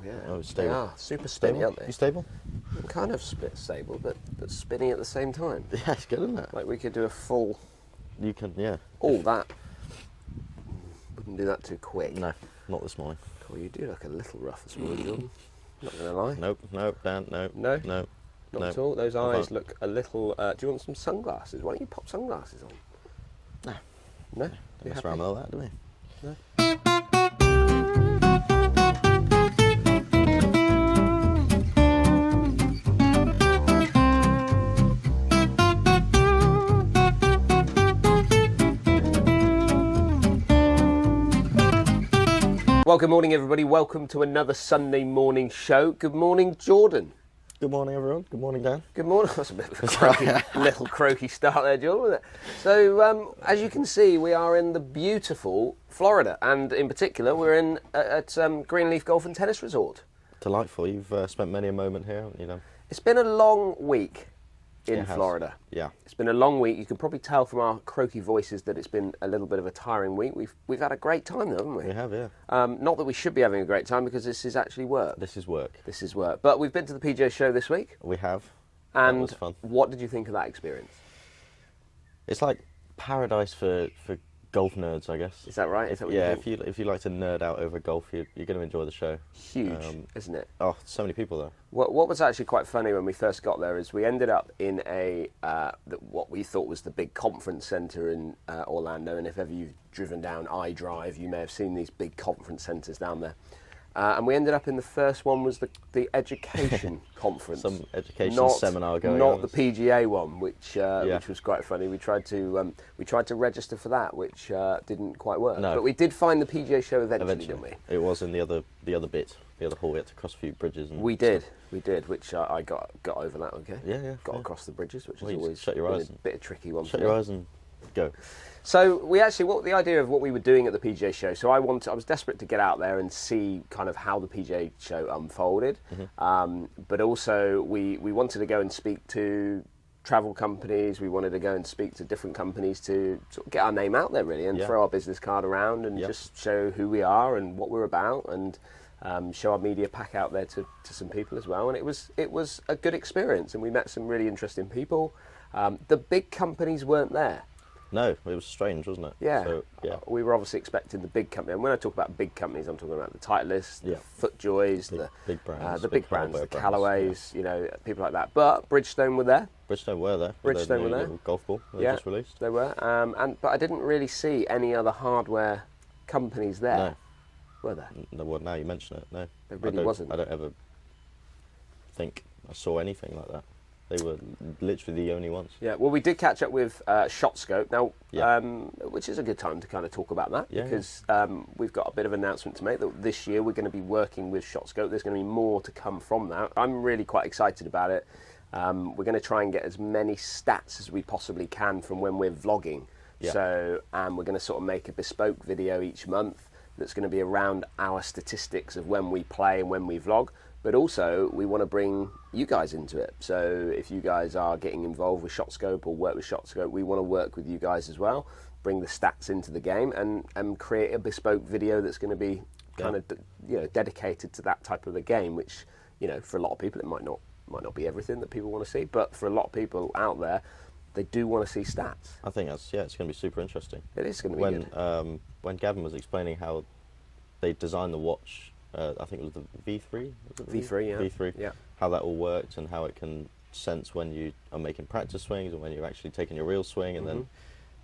yeah. Oh, stable. They are super spinny, aren't they? You stable? Kind of stable, but spinning at the same time. Yeah, it's good, isn't it? Like we could do a full. You can, yeah. All that. Wouldn't do that too quick. No, not this morning. Well, you do look a little rough this morning, Jordan. Not going to lie. Nope, Dan, no. No? No. Not at all. Those eyes look a little. Do you want some sunglasses? Why don't you pop sunglasses on? No. No? Don't mess around with all that, do we? No. Well, good morning, everybody. Welcome to another Sunday morning show. Good morning, Jordan. Good morning, everyone. Good morning, Dan. Good morning. That's a bit of a little croaky start there, Jordan, wasn't it? So, as you can see, we are in the beautiful Florida, and in particular, we're at Greenleaf Golf and Tennis Resort. Delightful. You've spent many a moment here, haven't you, Dan? It's been a long week in Florida. Yeah. It's been a long week. You can probably tell from our croaky voices that it's been a little bit of a tiring week. We've had a great time, though, haven't we? We have, yeah. Not that we should be having a great time, because this is actually work. This is work. This is work. But we've been to the PGA Show this week. We have. And that was fun. What did you think of that experience? It's like paradise for golf nerds, I guess. Is that right? Is that what yeah, you think? if you like to nerd out over golf, you're going to enjoy the show. Huge, isn't it? Oh, so many people there. What was actually quite funny when we first got there is we ended up in what we thought was the big conference centre in Orlando. And if ever you've driven down I-Drive, you may have seen these big conference centres down there. And we ended up in the first one was the education conference. Some education seminar going on. Not the PGA one, which was quite funny. We tried to register for that, which didn't quite work. No. But we did find the PGA Show eventually, didn't we? It was in the other bit, the other hall. We had to cross a few bridges. And we did, which I got over that. Okay. Yeah. Got across the bridges, which is always shut your eyes a bit of a tricky one. Shut your eyes and go. So the idea of what we were doing at the PGA Show. So I was desperate to get out there and see kind of how the PGA Show unfolded, but also we wanted to go and speak to travel companies. We wanted to go and speak to different companies to sort of get our name out there really, and throw our business card around and just show who we are and what we're about, and show our media pack out there to some people as well. And it was a good experience, and we met some really interesting people. The big companies weren't there. No, it was strange, wasn't it? Yeah. So, We were obviously expecting the big company. And when I talk about big companies, I'm talking about the Titleist, the FootJoys, the big brands, the Callaways, people like that. But Bridgestone were there. Bridgestone were there. Bridgestone were there. Golf ball they just released. They were. But I didn't really see any other hardware companies there. No. Were there? No, well, now you mention it, no. There really wasn't. I don't ever think I saw anything like that. They were literally the only ones. Yeah, well, we did catch up with ShotScope now, which is a good time to kind of talk about that, because we've got a bit of an announcement to make that this year we're going to be working with ShotScope. There's going to be more to come from that. I'm really quite excited about it. We're going to try and get as many stats as we possibly can from when we're vlogging. Yeah. So we're going to sort of make a bespoke video each month that's going to be around our statistics of when we play and when we vlog. But also, we want to bring you guys into it. So if you guys are getting involved with ShotScope or work with ShotScope, we want to work with you guys as well, bring the stats into the game, and create a bespoke video that's going to be kind of dedicated to that type of a game, which, for a lot of people, it might not be everything that people want to see, but for a lot of people out there, they do want to see stats. I think it's going to be super interesting. It is going to be good. When Gavin was explaining how they designed the watch, I think it was the V3? V3, yeah. V3, yeah. How that all worked and how it can sense when you are making practice swings and when you're actually taking your real swing, and then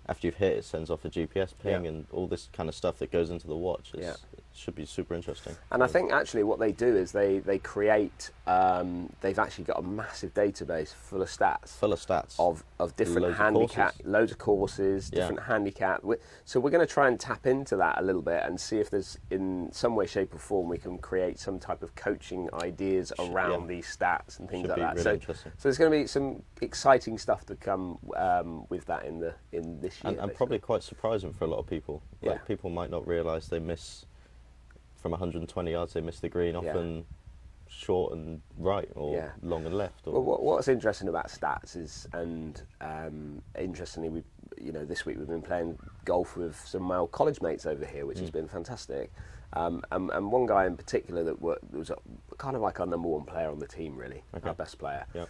after you've hit, it sends off a GPS ping and all this kind of stuff that goes into the watch. It should be super interesting. And I think actually what they do is they create, they've actually got a massive database full of stats. Full of stats. Of different handicap, loads of courses, different handicap. So we're going to try and tap into that a little bit and see if there's, in some way, shape or form, we can create some type of coaching ideas around these stats and things like that. Really interesting. So there's going to be some exciting stuff to come with that in this year. And probably quite surprising for a lot of people. Like people might not realise they miss, from 120 yards, they miss the green often short and right, or long and left. Or well, what's interesting about stats is, and interestingly, this week we've been playing golf with some of my old college mates over here, which has been fantastic. And one guy in particular that was kind of like our number 1 player on the team, really, our best player. Yeah.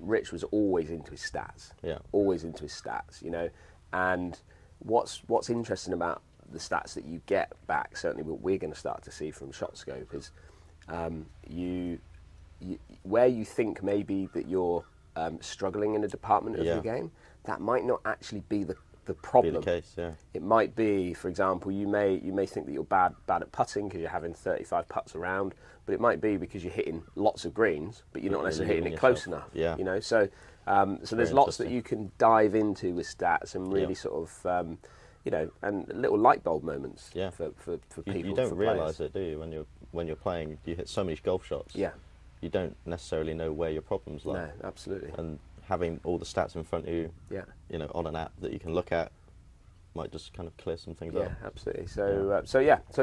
Rich was always into his stats. Yeah. Always into his stats, you know. And what's interesting about the stats that you get back, certainly what we're going to start to see from ShotScope, is you where you think maybe that you're struggling in a department of your game, that might not actually be the problem. Be the case, yeah. It might be, for example, you may think that you're bad at putting because you're having 35 putts around, but it might be because you're hitting lots of greens, but you're not necessarily hitting it close enough. Yeah. You know, so there's lots that you can dive into with stats and really sort of, you know, and little light bulb moments for people. You don't realise it, do you? When you're playing, you hit so many golf shots. Yeah. You don't necessarily know where your problems lie. No, absolutely. And having all the stats in front of you, you know, on an app that you can look at, might just kind of clear some things up. Yeah, absolutely. So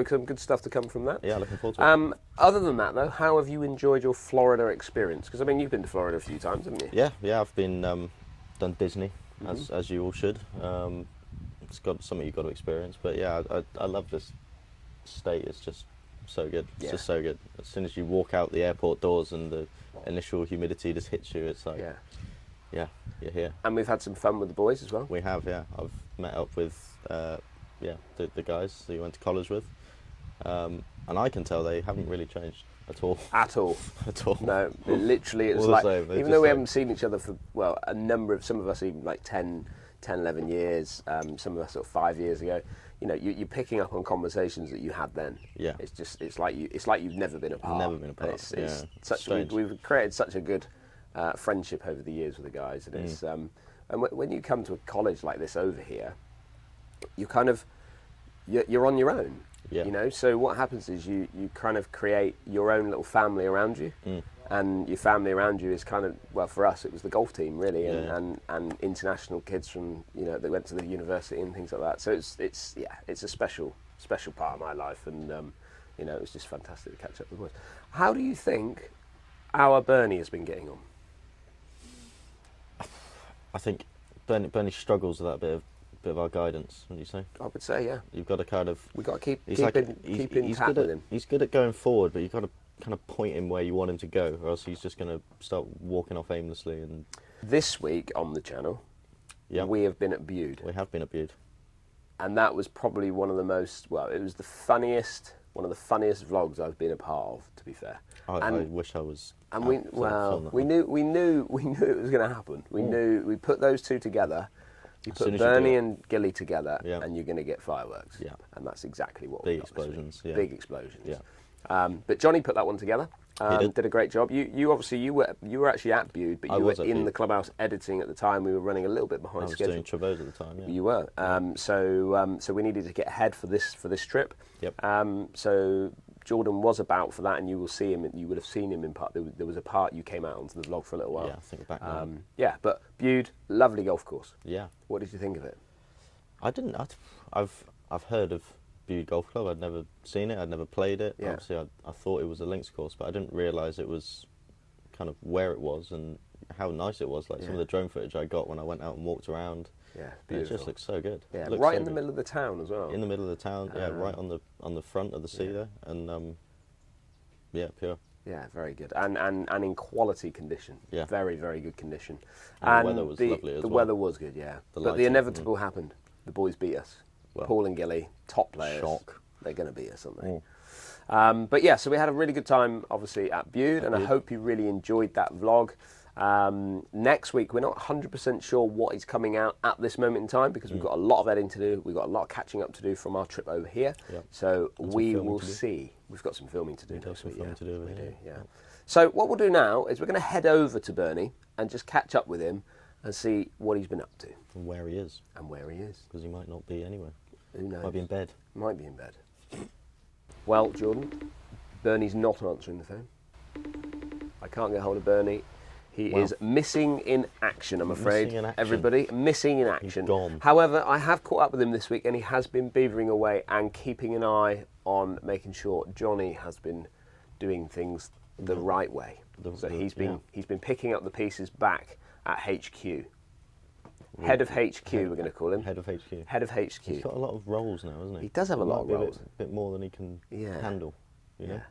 some good stuff to come from that. Yeah, looking forward to it. Other than that, though, how have you enjoyed your Florida experience? Because I mean, you've been to Florida a few times, haven't you? Yeah. I've been done Disney, as you all should. It's got something you've got to experience. But yeah, I love this state. It's just so good. It's just so good. As soon as you walk out the airport doors and the initial humidity just hits you, it's like, yeah, you're here. And we've had some fun with the boys as well. We have, yeah. I've met up with, the guys that you went to college with, and I can tell they haven't really changed at all. At all. At all. No, literally, it's like, even though we haven't seen each other for, well, some of us even like 10, 11 years, some of us sort of 5 years ago, you know, you're picking up on conversations that you had then. Yeah. It's like you've never been apart. Never been apart. We've created such a good friendship over the years with the guys, and it's and when you come to a college like this over here, you kind of you're on your own. Yeah. You know, so what happens is you kind of create your own little family around you. And your family around you is kind of, well, for us it was the golf team really, and international kids from, you know, that went to the university and things like that. So it's a special part of my life, and you know, it was just fantastic to catch up with the boys. How do you think our Bernie has been getting on? I think Bernie struggles with that bit of our guidance. Wouldn't you say? I would say, yeah. You've got to kind of. We've got to keep in tap with him. He's good at going forward, but you've got to kind of point him where you want him to go, or else he's just going to start walking off aimlessly. And this week on the channel, we have been at Bude. We have been at Bude, and that was probably one of the most. Well, it was one of the funniest vlogs I've been a part of. To be fair, I wish I was. And we knew it was going to happen. We knew we put those two together. You put Bernie and Gilly together, and you're going to get fireworks. Yeah, and that's exactly what we got. Big explosions. Yeah. But Johnny put that one together. Did a great job. You obviously you were actually at Bude, but you were in the clubhouse editing at the time. We were running a little bit behind schedule. I was doing Trevose at the time. Yeah. You were. So we needed to get ahead for this trip. Yep. So Jordan was about for that, and you will see him. You would have seen him in part. There was a part you came out onto the vlog for a little while. Yeah, I think back now. Yeah, but Bude, lovely golf course. Yeah. What did you think of it? I've heard of Bude Golf Club. I'd never seen it. I'd never played it. Yeah. Obviously, I thought it was a links course, but I didn't realise it was kind of where it was and how nice it was. Like some of the drone footage I got when I went out and walked around. Yeah, beautiful. It just looks so good. Yeah, right in the middle of the town as well. In the middle of the town, right on the front of the sea there, and pure. Yeah, very good, and in quality condition. Yeah, very, very good condition. And the weather was lovely as well. The weather was good, yeah. But the inevitable happened. The boys beat us. Well, Paul and Gilly, top players. Shock. They're going to beat us, aren't they? But yeah, so we had a really good time, obviously, at Bude, and I hope you really enjoyed that vlog. Next week, we're not 100% sure what is coming out at this moment in time, because we've got a lot of editing to do. We've got a lot of catching up to do from our trip over here. Yep. So we will see. We've got some filming to do next week. Yeah. So what we'll do now is we're going to head over to Bernie and just catch up with him and see what he's been up to. And where he is. Because he might not be anywhere. Who knows? Might be in bed. Might be in bed. Well, Jordan, Bernie's not answering the phone. I can't get hold of Bernie. He is missing in action, I'm afraid. Everybody, missing in action. He's gone. However, I have caught up with him this week, and he has been beavering away and keeping an eye on making sure Johnny has been doing things the right way. So he's been picking up the pieces back at HQ. Head of HQ, we're going to call him. Head of HQ. Head of HQ. He's got a lot of roles now, hasn't he? He does have a lot of roles. A bit more than he can handle. You know?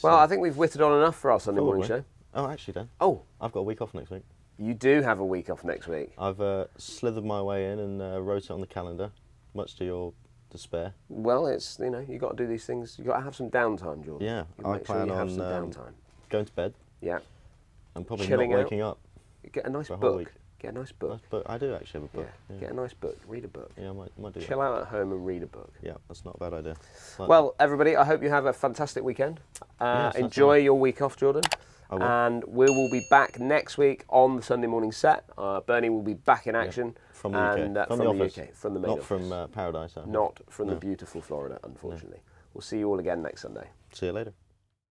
Well, I think we've whittled on enough for our Sunday morning show. Oh, actually, Dan. Oh. I've got a week off next week. You do have a week off next week. I've slithered my way in and wrote it on the calendar, much to your despair. Well, it's, you know, you've got to do these things. You've got to have some downtime, Jordan. Yeah, I plan on going to bed. Yeah. And probably Chilling not waking up. Get a nice for a whole week. Get a nice book. I do actually have a book. Yeah. Get a nice book. Read a book. Yeah, I might do that. Chill out at home and read a book. Yeah, that's not a bad idea. Well, everybody, I hope you have a fantastic weekend. Enjoy your week off, Jordan. I will. And we will be back next week on the Sunday morning set. Bernie will be back in action. From the UK. From the office. UK. From the main office. office. Not from Paradise. Not from the beautiful Florida, unfortunately. We'll see you all again next Sunday. See you later.